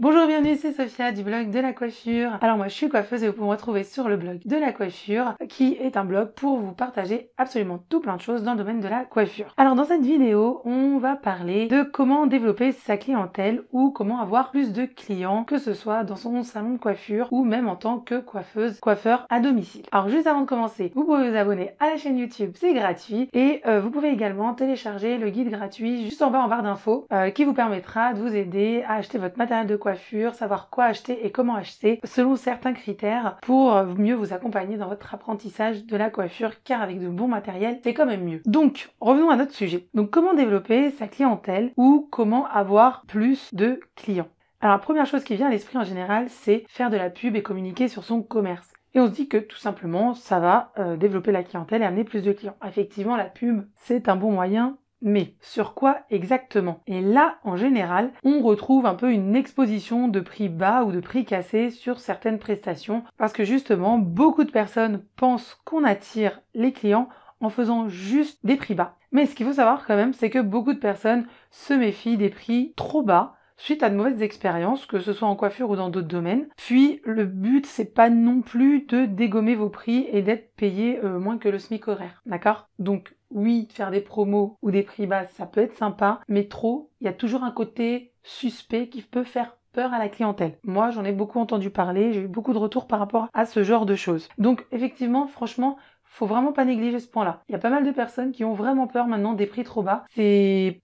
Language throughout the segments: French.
Bonjour, bienvenue, c'est Sophia du blog de la coiffure. Alors moi je suis coiffeuse et vous pouvez me retrouver sur le blog de la coiffure qui est un blog pour vous partager absolument tout plein de choses dans le domaine de la coiffure. Alors dans cette vidéo, on va parler de comment développer sa clientèle ou comment avoir plus de clients, que ce soit dans son salon de coiffure ou même en tant que coiffeuse, coiffeur à domicile. Alors juste avant de commencer, vous pouvez vous abonner à la chaîne YouTube, c'est gratuit, et vous pouvez également télécharger le guide gratuit juste en bas en barre d'infos qui vous permettra de vous aider à acheter votre matériel de coiffure, savoir quoi acheter et comment acheter selon certains critères pour mieux vous accompagner dans votre apprentissage de la coiffure, car avec de bons matériels c'est quand même mieux. Donc revenons à notre sujet. Donc comment développer sa clientèle ou comment avoir plus de clients? Alors la première chose qui vient à l'esprit en général, c'est faire de la pub et communiquer sur son commerce. Et on se dit que tout simplement ça va développer la clientèle et amener plus de clients. Effectivement la pub c'est un bon moyen, mais sur quoi exactement? Et là, en général, on retrouve un peu une exposition de prix bas ou de prix cassés sur certaines prestations, parce que justement, beaucoup de personnes pensent qu'on attire les clients en faisant juste des prix bas. Mais ce qu'il faut savoir quand même, c'est que beaucoup de personnes se méfient des prix trop bas suite à de mauvaises expériences, que ce soit en coiffure ou dans d'autres domaines. Puis le but, c'est pas non plus de dégommer vos prix et d'être payé moins que le SMIC horaire, d'accord? Donc oui, faire des promos ou des prix bas, ça peut être sympa, mais trop, il y a toujours un côté suspect qui peut faire peur à la clientèle. Moi, j'en ai beaucoup entendu parler, j'ai eu beaucoup de retours par rapport à ce genre de choses. Donc effectivement, franchement, faut vraiment pas négliger ce point-là. Il y a pas mal de personnes qui ont vraiment peur maintenant des prix trop bas.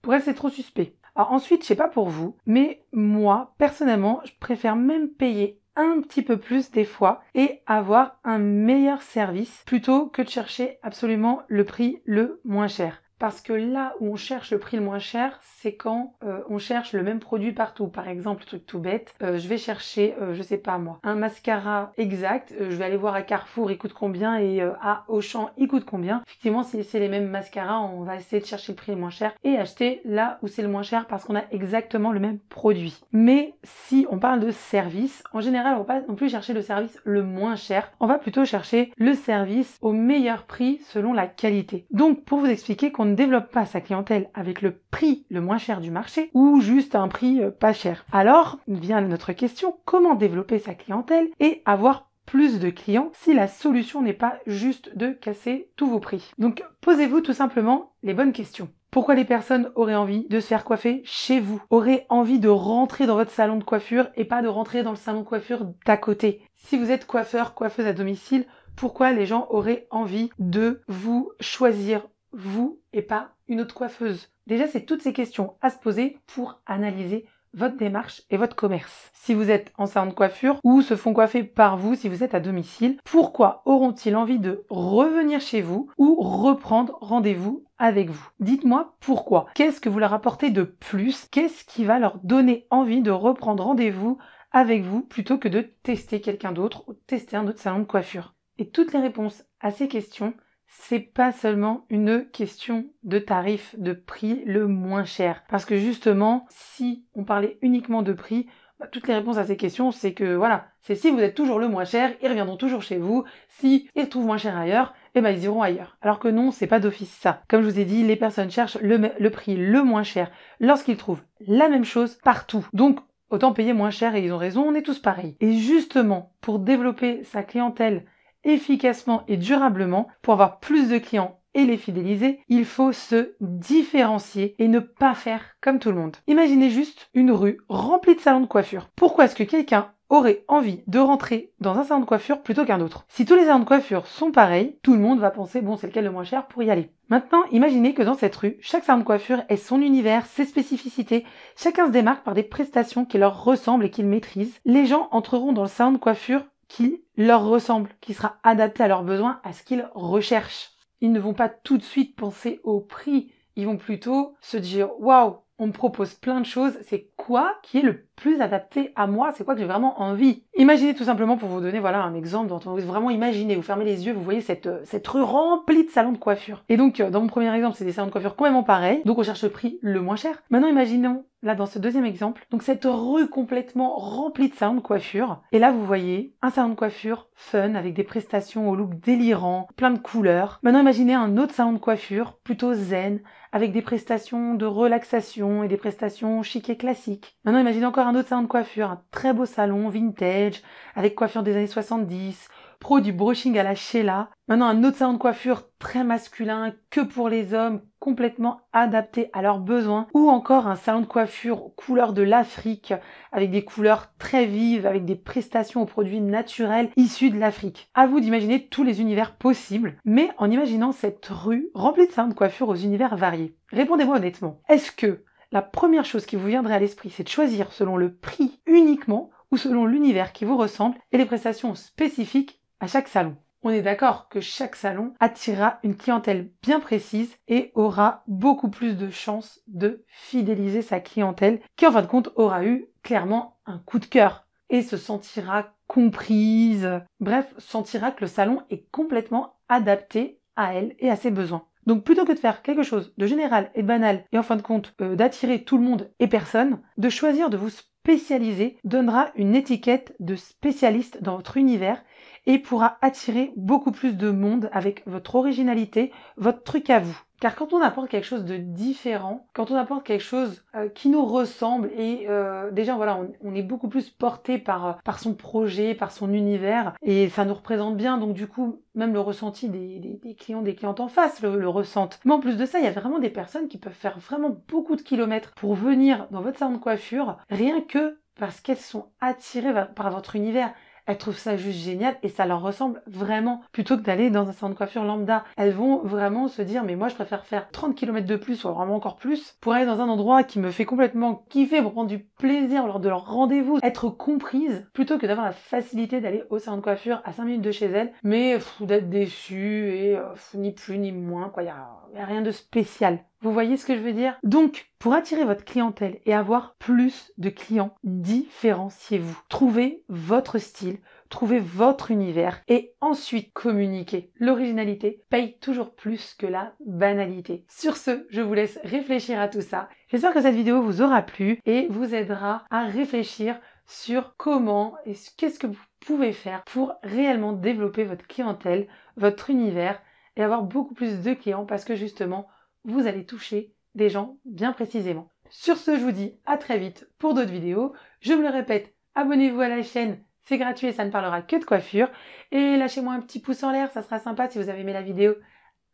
Pour elles, c'est trop suspect. Alors ensuite, je sais pas pour vous, mais moi, personnellement, je préfère même payer un petit peu plus des fois et avoir un meilleur service plutôt que de chercher absolument le prix le moins cher. Parce que là où on cherche le prix le moins cher, c'est quand on cherche le même produit partout. Par exemple, truc tout bête, je vais chercher, je sais pas moi, un mascara exact, je vais aller voir à Carrefour, il coûte combien, et à Auchan, il coûte combien. Effectivement, si c'est les mêmes mascaras, on va essayer de chercher le prix le moins cher et acheter là où c'est le moins cher parce qu'on a exactement le même produit. Mais si on parle de service, en général, on va pas non plus chercher le service le moins cher, on va plutôt chercher le service au meilleur prix selon la qualité. Donc, pour vous expliquer qu'on ne développe pas sa clientèle avec le prix le moins cher du marché ou juste un prix pas cher. Alors vient notre question, comment développer sa clientèle et avoir plus de clients si la solution n'est pas juste de casser tous vos prix? Donc posez-vous tout simplement les bonnes questions. Pourquoi les personnes auraient envie de se faire coiffer chez vous, auraient envie de rentrer dans votre salon de coiffure et pas de rentrer dans le salon de coiffure d'à côté? Si vous êtes coiffeur, coiffeuse à domicile, pourquoi les gens auraient envie de vous choisir vous et pas une autre coiffeuse? Déjà, c'est toutes ces questions à se poser pour analyser votre démarche et votre commerce. Si vous êtes en salon de coiffure ou se font coiffer par vous si vous êtes à domicile, pourquoi auront-ils envie de revenir chez vous ou reprendre rendez-vous avec vous? Dites-moi pourquoi. Qu'est-ce que vous leur apportez de plus? Qu'est-ce qui va leur donner envie de reprendre rendez-vous avec vous plutôt que de tester quelqu'un d'autre ou de tester un autre salon de coiffure? Et toutes les réponses à ces questions, c'est pas seulement une question de tarif, de prix le moins cher. Parce que justement, si on parlait uniquement de prix, toutes les réponses à ces questions, c'est que voilà, c'est si vous êtes toujours le moins cher, ils reviendront toujours chez vous. Si ils trouvent moins cher ailleurs, ils iront ailleurs. Alors que non, c'est pas d'office ça. Comme je vous ai dit, les personnes cherchent le prix le moins cher lorsqu'ils trouvent la même chose partout. Donc, autant payer moins cher, et ils ont raison, on est tous pareils. Et justement, pour développer sa clientèle efficacement et durablement, pour avoir plus de clients et les fidéliser, il faut se différencier et ne pas faire comme tout le monde. Imaginez juste une rue remplie de salons de coiffure. Pourquoi est-ce que quelqu'un aurait envie de rentrer dans un salon de coiffure plutôt qu'un autre? Si tous les salons de coiffure sont pareils, tout le monde va penser bon, c'est lequel le moins cher pour y aller. Maintenant, imaginez que dans cette rue, chaque salon de coiffure ait son univers, ses spécificités. Chacun se démarque par des prestations qui leur ressemblent et qu'ils maîtrisent. Les gens entreront dans le salon de coiffure qui leur ressemble, qui sera adapté à leurs besoins, à ce qu'ils recherchent. Ils ne vont pas tout de suite penser au prix, ils vont plutôt se dire « Waouh, on me propose plein de choses, c'est quoi qui est le plus adapté à moi, c'est quoi que j'ai vraiment envie ?» Imaginez tout simplement, pour vous donner voilà un exemple dont on veut vraiment imaginer, vous fermez les yeux, vous voyez cette rue remplie de salons de coiffure. Et donc, dans mon premier exemple, c'est des salons de coiffure complètement pareils, donc on cherche le prix le moins cher. Maintenant, imaginons là dans ce deuxième exemple, donc cette rue complètement remplie de salons de coiffure. Et là, vous voyez un salon de coiffure fun avec des prestations au look délirant, plein de couleurs. Maintenant, imaginez un autre salon de coiffure plutôt zen, avec des prestations de relaxation et des prestations chic et classiques. Maintenant, imaginez encore un autre salon de coiffure, un très beau salon vintage, avec coiffure des années 70, pro du brushing à la Sheila. Maintenant, un autre salon de coiffure très masculin, que pour les hommes, complètement adapté à leurs besoins. Ou encore un salon de coiffure aux couleurs de l'Afrique, avec des couleurs très vives, avec des prestations aux produits naturels issus de l'Afrique. À vous d'imaginer tous les univers possibles, mais en imaginant cette rue remplie de salons de coiffure aux univers variés. Répondez-moi honnêtement, est-ce que la première chose qui vous viendrait à l'esprit, c'est de choisir selon le prix uniquement ou selon l'univers qui vous ressemble et les prestations spécifiques à chaque salon? On est d'accord que chaque salon attirera une clientèle bien précise et aura beaucoup plus de chances de fidéliser sa clientèle qui en fin de compte aura eu clairement un coup de cœur et se sentira comprise. Bref, sentira que le salon est complètement adapté à elle et à ses besoins. Donc plutôt que de faire quelque chose de général et de banal et en fin de compte d'attirer tout le monde et personne, de choisir de vous spécialiser donnera une étiquette de spécialiste dans votre univers et pourra attirer beaucoup plus de monde avec votre originalité, votre truc à vous. Car quand on apporte quelque chose de différent, quand on apporte quelque chose qui nous ressemble et déjà voilà, on est beaucoup plus porté par son projet, par son univers et ça nous représente bien. Donc du coup, même le ressenti des clients, des clientes en face le ressentent. Mais en plus de ça, il y a vraiment des personnes qui peuvent faire vraiment beaucoup de kilomètres pour venir dans votre salon de coiffure, rien que parce qu'elles sont attirées par votre univers. Elles trouvent ça juste génial et ça leur ressemble vraiment. Plutôt que d'aller dans un salon de coiffure lambda, elles vont vraiment se dire mais moi je préfère faire 30 km de plus, ou vraiment encore plus, pour aller dans un endroit qui me fait complètement kiffer, pour prendre du plaisir lors de leur rendez-vous, être comprise, plutôt que d'avoir la facilité d'aller au salon de coiffure à 5 minutes de chez elles, mais d'être déçue et ni plus ni moins, quoi. Y a rien de spécial. Vous voyez ce que je veux dire? Donc, pour attirer votre clientèle et avoir plus de clients, différenciez-vous. Trouvez votre style, trouvez votre univers et ensuite communiquez. L'originalité paye toujours plus que la banalité. Sur ce, je vous laisse réfléchir à tout ça. J'espère que cette vidéo vous aura plu et vous aidera à réfléchir sur comment et qu'est-ce que vous pouvez faire pour réellement développer votre clientèle, votre univers et avoir beaucoup plus de clients parce que justement, vous allez toucher des gens bien précisément. Sur ce, je vous dis à très vite pour d'autres vidéos. Je me le répète, abonnez-vous à la chaîne, c'est gratuit et ça ne parlera que de coiffure. Et lâchez-moi un petit pouce en l'air, ça sera sympa si vous avez aimé la vidéo.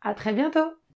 À très bientôt!